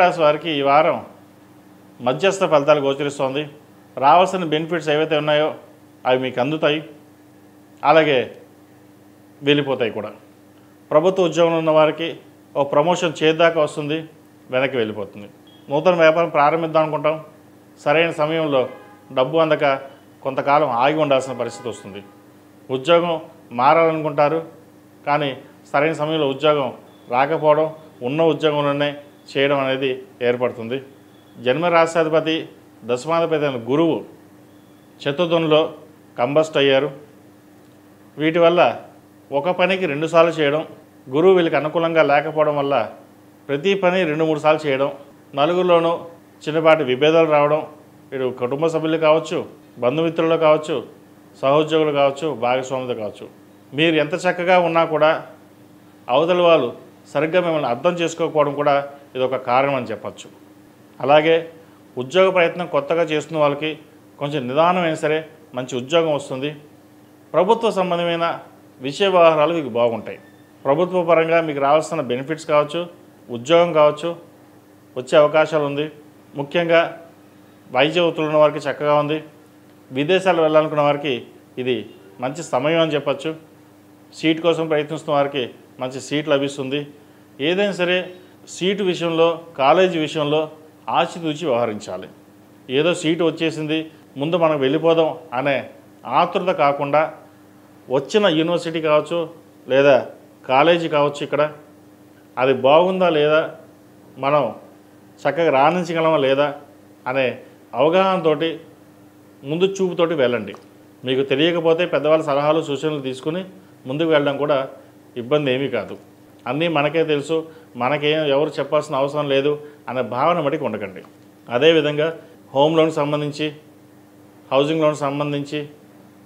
రాశి వారికి ఈ వారం మధ్యస్థ ఫలితాలు గోచరిస్తోంది. రావాల్సిన బెనిఫిట్స్ ఏవైతే ఉన్నాయో అవి మీకు అందుతాయి, అలాగే వెళ్ళిపోతాయి కూడా. ప్రభుత్వ ఉద్యోగంలో ఉన్న వారికి ఓ ప్రమోషన్ చేద్దాకా వస్తుంది, వెనక్కి వెళ్ళిపోతుంది. నూతన వ్యాపారం ప్రారంభిద్దాం అనుకుంటాం, సరైన సమయంలో డబ్బు అందక కొంతకాలం ఆగి ఉండాల్సిన పరిస్థితి వస్తుంది. ఉద్యోగం మారాలనుకుంటారు, కానీ సరైన సమయంలో ఉద్యోగం రాకపోవడం, ఉన్న ఉద్యోగంలోనే చేయడం అనేది ఏర్పడుతుంది. జన్మరాశ్యాధిపతి దశమాధిపతి అయిన గురువు చతుర్థంలో కంబస్ట్ అయ్యారు. వీటి వల్ల ఒక పనికి 2 సార్లు చేయడం, గురువు వీళ్ళకి అనుకూలంగా లేకపోవడం వల్ల ప్రతి పని 2-3 సార్లు చేయడం, నలుగురిలోనూ చిన్నపాటి విభేదాలు రావడం, వీడు కుటుంబ సభ్యులు కావచ్చు, బంధుమిత్రులు కావచ్చు, సహోద్యోగులు కావచ్చు, భాగస్వాములు కావచ్చు. మీరు ఎంత చక్కగా ఉన్నా కూడా అవతల వాళ్ళు సరిగ్గా మిమ్మల్ని అర్థం చేసుకోకపోవడం కూడా ఇది ఒక కారణం అని చెప్పచ్చు. అలాగే ఉద్యోగ ప్రయత్నం కొత్తగా చేస్తున్న వాళ్ళకి కొంచెం నిదానమైన సరే మంచి ఉద్యోగం వస్తుంది. ప్రభుత్వ సంబంధమైన విషయ వ్యవహారాలు మీకు బాగుంటాయి. ప్రభుత్వ పరంగా మీకు రావాల్సిన బెనిఫిట్స్ కావచ్చు, ఉద్యోగం కావచ్చు వచ్చే అవకాశాలు ఉంది. ముఖ్యంగా వైద్య వృత్తులు ఉన్న వారికి చక్కగా ఉంది. విదేశాలు వెళ్ళాలనుకున్న వారికి ఇది మంచి సమయం అని చెప్పచ్చు. సీట్ కోసం ప్రయత్నిస్తున్న వారికి మంచి సీట్ లభిస్తుంది. ఏదైనా సరే సీటు విషయంలో, కాలేజీ విషయంలో ఆచితూచి వ్యవహరించాలి. ఏదో సీటు వచ్చేసింది ముందు మనం వెళ్ళిపోదాం అనే ఆతృత కాకుండా, వచ్చిన యూనివర్సిటీ కావచ్చు లేదా కాలేజీ కావచ్చు, ఇక్కడ అది బాగుందా లేదా, మనం చక్కగా రాణించగలమా లేదా అనే అవగాహనతో ముందు చూపుతోటి వెళ్ళండి. మీకు తెలియకపోతే పెద్దవాళ్ళ సలహాలు సూచనలు తీసుకుని ముందుకు వెళ్ళడం కూడా ఇబ్బంది ఏమీ కాదు. అన్నీ మనకే తెలుసు, మనకేం ఎవరు చెప్పాల్సిన అవసరం లేదు అనే భావన మటుకు ఉండకండి. అదేవిధంగా హోమ్ లోన్ సంబంధించి, హౌసింగ్ లోన్ సంబంధించి,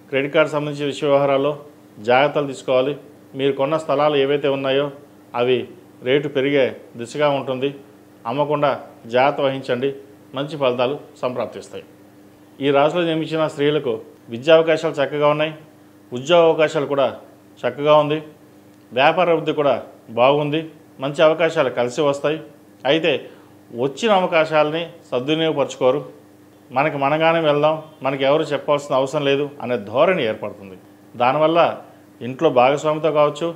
క్రెడిట్ కార్డు సంబంధించి విషయ వ్యవహారాల్లో జాగ్రత్తలు తీసుకోవాలి. మీరు కొన్న స్థలాలు ఏవైతే ఉన్నాయో అవి రేటు పెరిగే దిశగా ఉంటుంది. అమ్మకుండా జాగ్రత్త వహించండి, మంచి ఫలితాలు సంప్రాప్తిస్తాయి. ఈ రాశిలో జన్మించిన స్త్రీలకు విద్యా అవకాశాలు చక్కగా ఉన్నాయి, ఉద్యోగ అవకాశాలు కూడా చక్కగా ఉంది, వ్యాపార అభివృద్ధి కూడా బాగుంది, మంచి అవకాశాలు కలిసి వస్తాయి. అయితే వచ్చిన అవకాశాలని సద్వినియోగపరచుకోరు. మనకి మనగానే వెళ్దాం, మనకి ఎవరు చెప్పాల్సిన అవసరం లేదు అనే ధోరణి ఏర్పడుతుంది. దానివల్ల ఇంట్లో భాగస్వామితో కావచ్చు,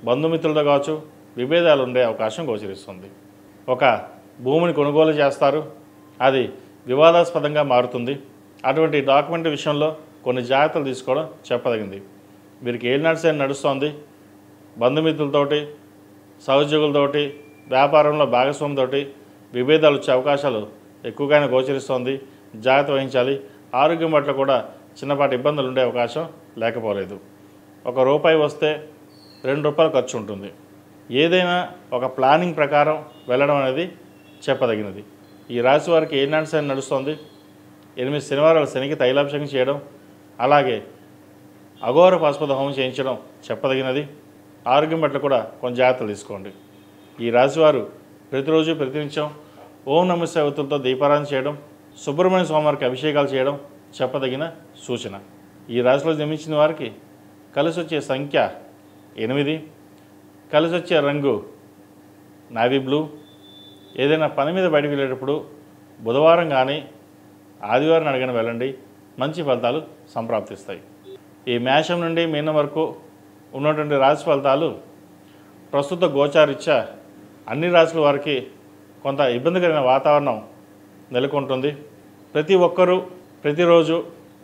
బంధుమిత్రులతో కావచ్చు విభేదాలు ఉండే అవకాశం గోచరిస్తుంది. ఒక భూమిని కొనుగోలు చేస్తారు, అది వివాదాస్పదంగా మారుతుంది. అటువంటి డాక్యుమెంట్ విషయంలో కొన్ని జాగ్రత్తలు తీసుకోవడం చెప్పదగింది. వీరికి ఏలినాటి నడుస్తోంది. బంధుమిత్రులతోటి, సహోద్యోగులతోటి, వ్యాపారంలో భాగస్వామితోటి విభేదాలు వచ్చే అవకాశాలు ఎక్కువగానే గోచరిస్తోంది. జాగ్రత్త వహించాలి. ఆరోగ్యం పట్ల కూడా చిన్నపాటి ఇబ్బందులు ఉండే అవకాశం లేకపోలేదు. ₹1 వస్తే ₹2 ఖర్చు ఉంటుంది. ఏదైనా ఒక ప్లానింగ్ ప్రకారం వెళ్ళడం అనేది చెప్పదగినది. ఈ రాశి వారికి ఏలినాటి శని నడుస్తోంది. 8 శనివారాలు శనికి తైలాభిషేకం చేయడం, అలాగే అఘోర పాశుపత హోమం చేయించడం చెప్పదగినది. ఆరోగ్యం పట్ల కూడా కొంచెం జాగ్రత్తలు తీసుకోండి. ఈ రాశివారు ప్రతిరోజు ప్రతినిత్యం ఓం నమః శివాయ ఒత్తులతో దీపారాధన చేయడం, సుబ్రహ్మణ్య స్వామివారికి అభిషేకాలు చేయడం చెప్పదగిన సూచన. ఈ రాశిలో జన్మించిన వారికి కలిసి వచ్చే సంఖ్య 8, కలిసి వచ్చే రంగు నావీ బ్లూ. ఏదైనా పని మీద బయటకు వెళ్ళేటప్పుడు బుధవారం కానీ ఆదివారం అడిగిన వెళ్ళండి, మంచి ఫలితాలు సంప్రాప్తిస్తాయి. ఈ మేషం నుండి మీనం వరకు ఉన్నటువంటి రాశి ఫలితాలు ప్రస్తుత గోచారీత్యా అన్ని రాశుల వారికి కొంత ఇబ్బందికరమైన వాతావరణం నెలకొంటుంది. ప్రతి ఒక్కరూ ప్రతిరోజు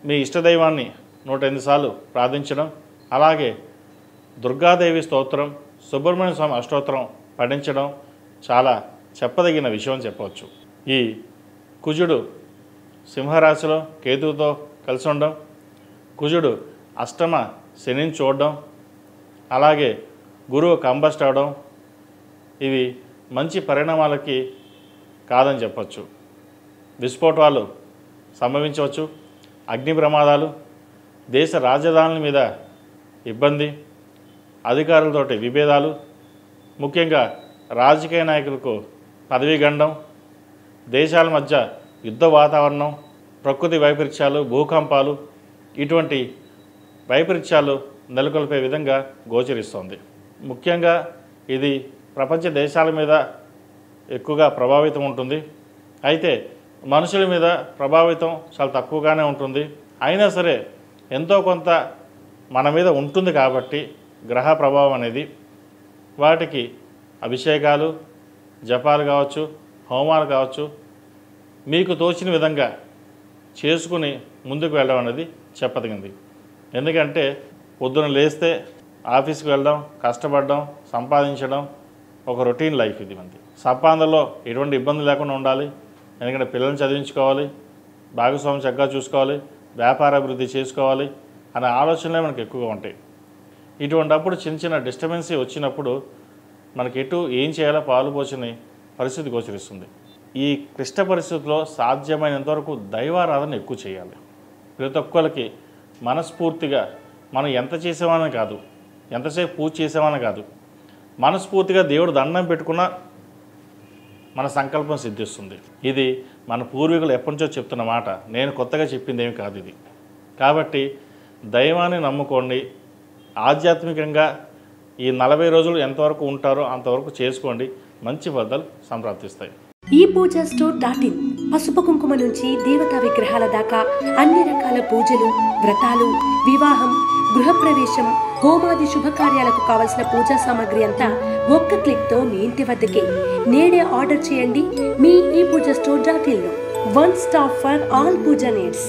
మీ ఇష్టదైవాన్ని 108 సార్లు ప్రార్థించడం, అలాగే దుర్గాదేవి స్తోత్రం, సుబ్రహ్మణ్య స్వామి అష్టోత్తరం పఠించడం చాలా చెప్పదగిన విషయం అని చెప్పవచ్చు. ఈ కుజుడు సింహరాశిలో కేతువుతో కలిసి ఉండడం, కుజుడు అష్టమ శనిని చూడడం, అలాగే గురువు కంబస్ట్ అవడం, ఇవి మంచి పరిణామాలకి కాదని చెప్పచ్చు. విస్ఫోటాలు సంభవించవచ్చు, అగ్ని ప్రమాదాలు, దేశ రాజధానుల మీద ఇబ్బంది, అధికారులతోటి విభేదాలు, ముఖ్యంగా రాజకీయ నాయకులకు పదవీ గండం, దేశాల మధ్య యుద్ధ వాతావరణం, ప్రకృతి వైపరీత్యాలు, భూకంపాలు, ఇటువంటి వైపరీత్యాలు నెలకొల్పే విధంగా గోచరిస్తోంది. ముఖ్యంగా ఇది ప్రపంచ దేశాల మీద ఎక్కువగా ప్రభావితం ఉంటుంది. అయితే మనుషుల మీద ప్రభావితం చాలా తక్కువగానే ఉంటుంది. అయినా సరే ఎంతో కొంత మన మీద ఉంటుంది కాబట్టి గ్రహ ప్రభావం అనేది వాటికి అభిషేకాలు, జపాలు కావచ్చు, హోమాలు కావచ్చు, మీకు తోచిన విధంగా చేసుకుని ముందుకు వెళ్ళడం అనేది చెప్పదగింది. ఎందుకంటే పొద్దున లేస్తే ఆఫీస్కి వెళ్ళడం, కష్టపడడం, సంపాదించడం ఒక రొటీన్ లైఫ్. ఇది మనది సంపాదనలో ఎటువంటి ఇబ్బంది లేకుండా ఉండాలి. ఎందుకంటే పిల్లల్ని చదివించుకోవాలి, భాగస్వామి చక్కగా చూసుకోవాలి, వ్యాపార అభివృద్ధి చేసుకోవాలి అనే ఆలోచనలే మనకు ఎక్కువగా ఉంటాయి. ఇటువంటప్పుడు చిన్న చిన్న డిస్టర్బెన్సీ వచ్చినప్పుడు మనకి ఎటు ఏం చేయాలో పాలుపోచని పరిస్థితి గోచరిస్తుంది. ఈ క్లిష్ట పరిస్థితుల్లో సాధ్యమైనంతవరకు దైవారాధన ఎక్కువ చేయాలి. ప్రతి ఒక్కరికి మనస్ఫూర్తిగా మనం ఎంత చేసేవాళ్ళని కాదు, ఎంతసేపు పూజ చేసేవాళ్ళని కాదు, మనస్ఫూర్తిగా దేవుడు దండం పెట్టుకున్నా మన సంకల్పం సిద్ధిస్తుంది. ఇది మన పూర్వీకులు ఎప్పటి నుంచో చెప్తున్న మాట, నేను కొత్తగా చెప్పింది ఏమి కాదు ఇది. కాబట్టి దైవాన్ని నమ్ముకోండి. ఆధ్యాత్మికంగా ఈ 40 రోజులు ఎంతవరకు ఉంటారో అంతవరకు చేసుకోండి. మంచి ఫలితాలు సంప్రాప్తిస్తాయి. ePoojaStore.in పసుపు కుంకుమ నుంచి దేవతా విగ్రహాల దాకా అన్ని రకాల పూజలు, వ్రతాలు, వివాహం, గృహప్రవేశం, హోమాది శుభకార్యాలకు కావలసిన పూజా సామాగ్రి అంతా ఒక్క క్లిక్తో మీ ఇంటి వద్దకే. నేడే ఆర్డర్ చేయండి మీ ePoojaStore.in లో. One stop for all puja needs.